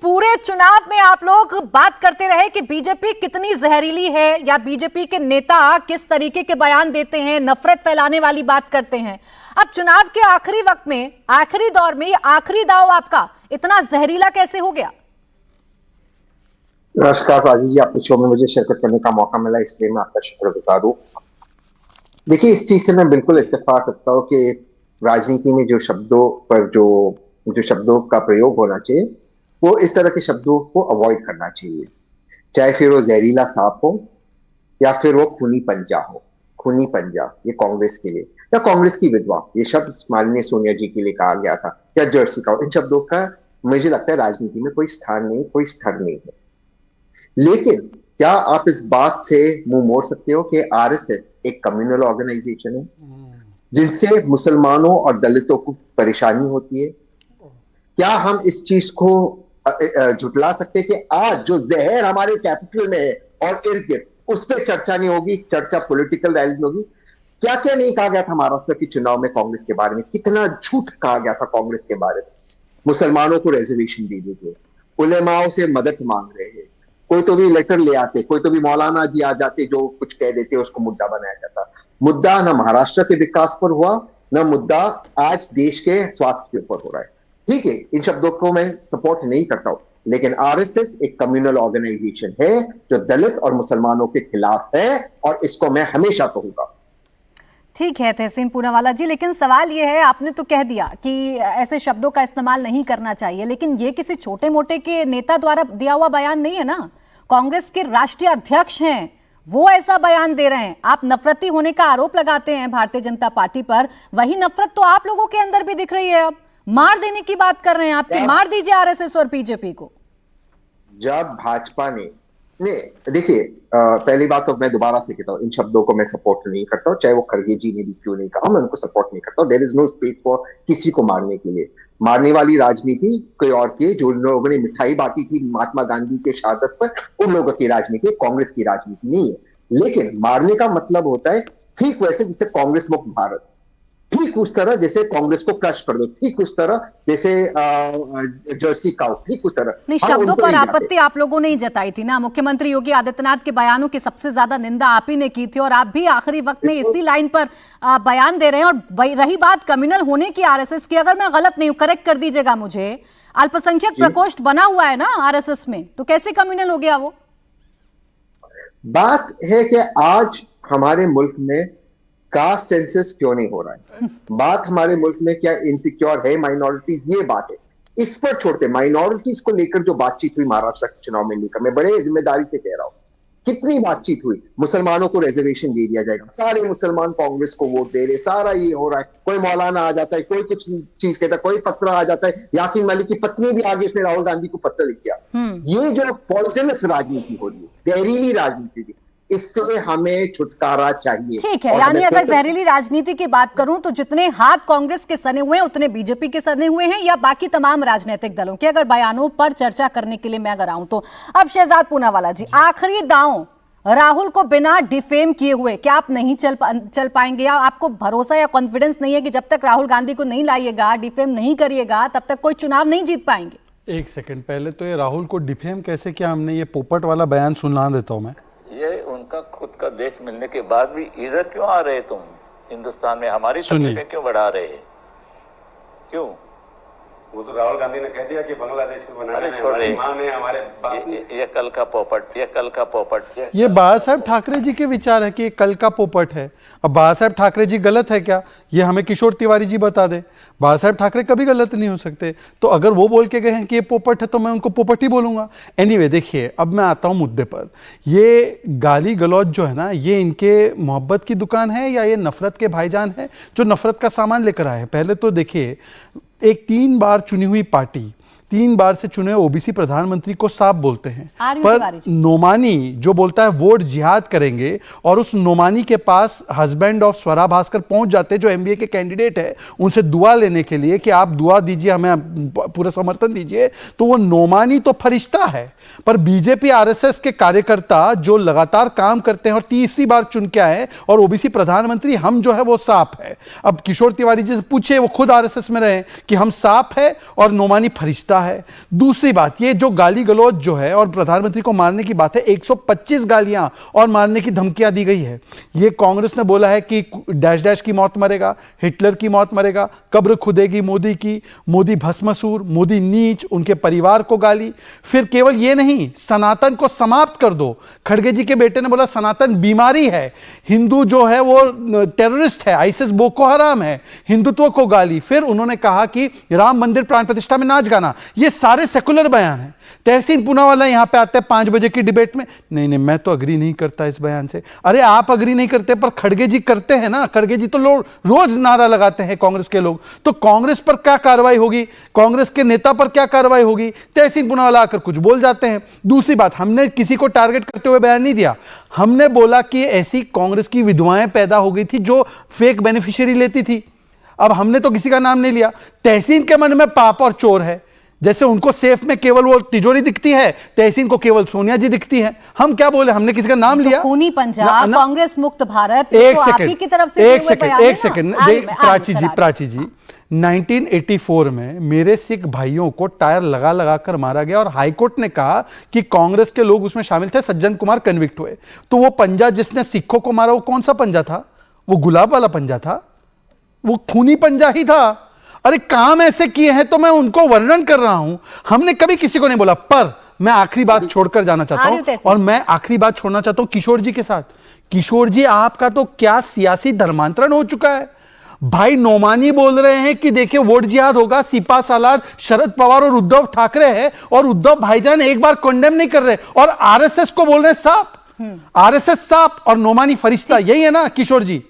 पूरे चुनाव में आप लोग बात करते रहे कि बीजेपी कितनी जहरीली है या बीजेपी के नेता किस तरीके के बयान देते हैं, नफरत फैलाने वाली बात करते हैं। अब चुनाव के आखिरी वक्त में, आखिरी दौर में, ये आखिरी दांव आपका इतना जहरीला कैसे हो गया? नमस्कार राजी जी, आपके शो में मुझे शिरकत करने का मौका मिला, इसलिए मैं आपका शुक्रगुजार हूँ। देखिए, इस चीज से मैं बिल्कुल इत्तेफाक रखता हूँ कि राजनीति में जो शब्दों पर जो शब्दों का प्रयोग होना चाहिए, वो इस तरह के शब्दों को अवॉइड करना चाहिए। चाहे फिर वो जहरीला सांप हो या फिर वो खूनी पंजा हो। खूनी पंजा ये कांग्रेस के लिए, या कांग्रेस की विधवा, ये शब्द माननीय सोनिया जी के लिए कहा गया था, या जर्सी का। इन शब्दों का मुझे लगता है राजनीति में कोई स्थान नहीं, कोई स्तर नहीं है। लेकिन क्या आप इस बात से मुंह मोड़ सकते हो कि आरएसएस एक कम्युनल ऑर्गेनाइजेशन है जिनसे मुसलमानों और दलितों को परेशानी होती है? क्या हम इस चीज को झुटला सकते हैं कि आज जो जहर हमारे कैपिटल में है और इर्द गिर्द, उस पर चर्चा नहीं होगी, चर्चा पॉलिटिकल रैली में होगी? क्या क्या नहीं कहा गया था महाराष्ट्र के चुनाव में कांग्रेस के बारे में, कितना झूठ कहा गया था कांग्रेस के बारे में। मुसलमानों को रिजर्वेशन दे दीजिए, उलेमाओं से मदद मांग रहे हैं, कोई तो भी लेटर ले आते, कोई तो भी मौलाना जी आ जाते, जो कुछ कह देते उसको मुद्दा बनाया जाता। मुद्दा न महाराष्ट्र के विकास पर हुआ, न मुद्दा आज देश के स्वास्थ्य के ऊपर हो रहा है। ठीक है, इन शब्दों को मैं सपोर्ट नहीं करता हूं, लेकिन आरएसएस एक कम्युनल ऑर्गेनाइजेशन है जो दलित और मुसलमानों के खिलाफ है, और इसको मैं हमेशा कहूंगा। ठीक है तहसीन पूनावाला जी, लेकिन सवाल ये है, आपने तो कह दिया कि ऐसे शब्दों का इस्तेमाल नहीं करना चाहिए, लेकिन ये किसी छोटे मोटे के नेता द्वारा दिया हुआ बयान नहीं है ना। कांग्रेस के राष्ट्रीय अध्यक्ष हैं, वो ऐसा बयान दे रहे हैं। आप नफरती होने का आरोप लगाते हैं भारतीय जनता पार्टी पर, वही नफरत तो आप लोगों के अंदर भी दिख रही है। अब मार देने की बात कर रहे हैं आप, मार दीजिए आरएसएस और बीजेपी को। जब भाजपा ने देखिए, पहली बात तो मैं दोबारा से कहता हूं, इन शब्दों को मैं सपोर्ट नहीं करता हूं, चाहे वो खड़गे जी ने भी क्यों नहीं कहा, मैं उनको सपोर्ट नहीं करता हूं। There is no space for किसी को मारने के लिए। मारने वाली राजनीति कोई और की, जो लोगों ने मिठाई बांटी थी महात्मा गांधी के शहादत पर, उन लोगों की राजनीति, कांग्रेस की राजनीति नहीं है। लेकिन मारने का मतलब होता है ठीक वैसे जैसे कांग्रेस मुक्त भारत, ठीक उस तरह जैसे कांग्रेस को क्रश कर दो, ठीक उस तरह जैसे जर्सी काउ, ठीक उस तरह। नहीं, शब्दों पर आपत्ति आप लोगों ने ही जताई थी ना। मुख्यमंत्री योगी आदित्यनाथ के बयानों की सबसे ज्यादा निंदा आप ही ने की थी, और आप भी आखिरी वक्त में इसी लाइन पर बयान दे रहे हैं। और रही बात कम्युनल होने की आरएसएस की, अगर मैं गलत नहीं हूं, करेक्ट कर दीजिएगा मुझे, अल्पसंख्यक प्रकोष्ठ बना हुआ है ना आरएसएस में, तो कैसे कम्युनल हो गया वो? बात है कि आज हमारे मुल्क में कास्ट सेंसस क्यों नहीं हो रहा है? बात हमारे मुल्क में क्या इनसिक्योर है माइनॉरिटीज, ये बात है। इस पर छोड़ते माइनॉरिटीज को लेकर जो बातचीत हुई महाराष्ट्र के चुनाव में लेकर, मैं बड़े जिम्मेदारी से कह रहा हूं, कितनी बातचीत हुई। मुसलमानों को रिजर्वेशन दे दिया जाएगा, सारे मुसलमान कांग्रेस को वोट दे रहे, सारा ये हो रहा है। कोई मौलाना आ जाता है, कोई कुछ चीज कहता है, कोई पत्र आ जाता है। यासीन मलिक की पत्नी भी आगे से राहुल गांधी को पत्र लिख दिया। ये जो पॉइजनस राजनीति हो रही है, जहरीली राजनीति, इससे हमें छुटकारा चाहिए। ठीक है, यानी अगर जहरीली राजनीति की बात करूं तो जितने हाथ कांग्रेस के सने हुए हैं उतने बीजेपी के सने हुए हैं, या बाकी तमाम राजनीतिक दलों के? अगर बयानों पर चर्चा करने के लिए मैं अगर आऊं तो अब शहजाद पूनावाला जी, आखिरी दांव राहुल को बिना डिफेम किए हुए क्या आप नहीं चल पाएंगे, या आपको भरोसा या कॉन्फिडेंस नहीं है कि जब तक राहुल गांधी को नहीं लाइएगा, डिफेम नहीं करिएगा, तब तक कोई चुनाव नहीं जीत पाएंगे? एक सेकंड, पहले तो ये राहुल को डिफेम कैसे किया हमने, ये पोपट वाला बयान सुना देता हूं मैं। ये उनका खुद का देश मिलने के बाद भी इधर क्यों आ रहे तुम? हिंदुस्तान में हमारी तकलीफें क्यों बढ़ा रहे हैं? क्यों? वो तो राहुल गांधी ने कह दिया कि बांग्लादेश को बनाने में हमारी मान है, हमारे ये कल का पोपट, ये कल का पोपट। ये बाला साहब ठाकरे जी के विचार है कि ये कल का पोपट है। अब बाला साहब ठाकरे जी गलत है क्या, ये हमें किशोर तिवारी जी बता दे। बाला साहब ठाकरे कभी गलत नहीं हो सकते, तो अगर वो बोल के गए हैं कि ये पोपट है तो मैं उनको पोपट ही बोलूंगा। एनीवे, देखिए अब मैं आता हूं मुद्दे पर। ये गाली गलौज जो है ना, ये इनके मोहब्बत की दुकान है या ये नफरत के भाईजान है जो नफरत का सामान लेकर आए हैं? पहले तो देखिए, एक 3 बार चुनी हुई पार्टी, 3 बार से चुने ओबीसी प्रधानमंत्री को साफ बोलते हैं, पर नोमानी जो बोलता है वोट जिहाद करेंगे, और उस नोमानी के पास हस्बैंड ऑफ स्वरा भास्कर पहुंच जाते हैं जो एमबीए के कैंडिडेट है, उनसे दुआ लेने के लिए कि आप दुआ दीजिए, हमें पूरा समर्थन दीजिए। तो वो नोमानी तो फरिश्ता है, पर बीजेपी आरएसएस के कार्यकर्ता जो लगातार काम करते हैं और तीसरी बार चुन के आए, और ओबीसी प्रधानमंत्री हम जो है वो साफ है। अब किशोर तिवारी जी से पूछे, वो खुद आरएसएस में रहे, कि हम साफ है और नोमानी फरिश्ता मुद्दा है। दूसरी बात, ये जो गाली गलौज जो है और प्रधानमंत्री को मारने की बात है, 125 गालियां और मारने की धमकियां दी गई है। ये कांग्रेस ने बोला है कि डैश डैश की मौत मरेगा, हिटलर की मौत मरेगा, कब्र खुदेगी मोदी की, मोदी भस्मासुर, मोदी नीच, उनके परिवार को गाली। फिर केवल ये नहीं, सनातन को समाप्त कर दो। खड़गे जी के बेटे ने बोला सनातन बीमारी है, हिंदू जो है वो टेररिस्ट है, आईसिस बोको हराम है, हिंदुत्व को गाली। फिर उन्होंने कहा कि राम मंदिर प्राण प्रतिष्ठा में नाच गाना। ये सारे सेकुलर बयान हैं। तहसीन पूनावाला यहां पे आते हैं 5 बजे की डिबेट में, नहीं नहीं मैं तो अग्री नहीं करता इस बयान से। अरे आप अग्री नहीं करते पर खड़गे जी करते हैं ना। खड़गे जी तो रोज नारा लगाते हैं कांग्रेस के लोग। तो कांग्रेस पर क्या कार्रवाई होगी, कांग्रेस के नेता पर क्या कार्रवाई होगी? तहसीन पूनावाला आकर कुछ बोल जाते हैं। दूसरी बात, हमने किसी को टारगेट करते हुए बयान नहीं दिया। हमने बोला कि ऐसी कांग्रेस की विधवाएं पैदा हो गई थी जो फेक बेनिफिशियरी लेती थी। अब हमने तो किसी का नाम नहीं लिया। तहसीन के मन में पाप और चोर है। जैसे उनको सेफ में केवल वो तिजोरी दिखती है, तहसीन को केवल सोनिया जी दिखती है। हम क्या बोले, हमने किसी का नाम लिया? खूनी पंजाब, कांग्रेस मुक्त भारत, एक तो आप ही की तरफ से एक सेकंड प्राची जी 1984 में मेरे सिख भाइयों को टायर लगा लगा कर मारा गया और हाईकोर्ट ने कहा कि कांग्रेस के लोग उसमें शामिल थे। सज्जन कुमार कन्विक्ट हुए। तो वो पंजा जिसने सिखों को मारा वो कौन सा पंजा था? वो गुलाब वाला पंजा था, वो खूनी पंजा ही था। अरे काम ऐसे किए हैं तो मैं उनको वर्णन कर रहा हूं। हमने कभी किसी को नहीं बोला। पर मैं आखिरी बात छोड़कर जाना चाहता हूं, और मैं आखिरी बात छोड़ना चाहता हूं किशोर जी के साथ। किशोर जी, आपका तो क्या सियासी धर्मांतरण हो चुका है। भाई नोमानी बोल रहे हैं कि देखिए वोट जिहाद होगा, सिपा सालार शरद पवार और उद्धव ठाकरे है, और उद्धव भाईजान एक बार कंडेम नहीं कर रहे, और आरएसएस को बोल रहे हैं सांप। आरएसएस सांप और नोमानी फरिश्ता, यही है ना किशोर जी?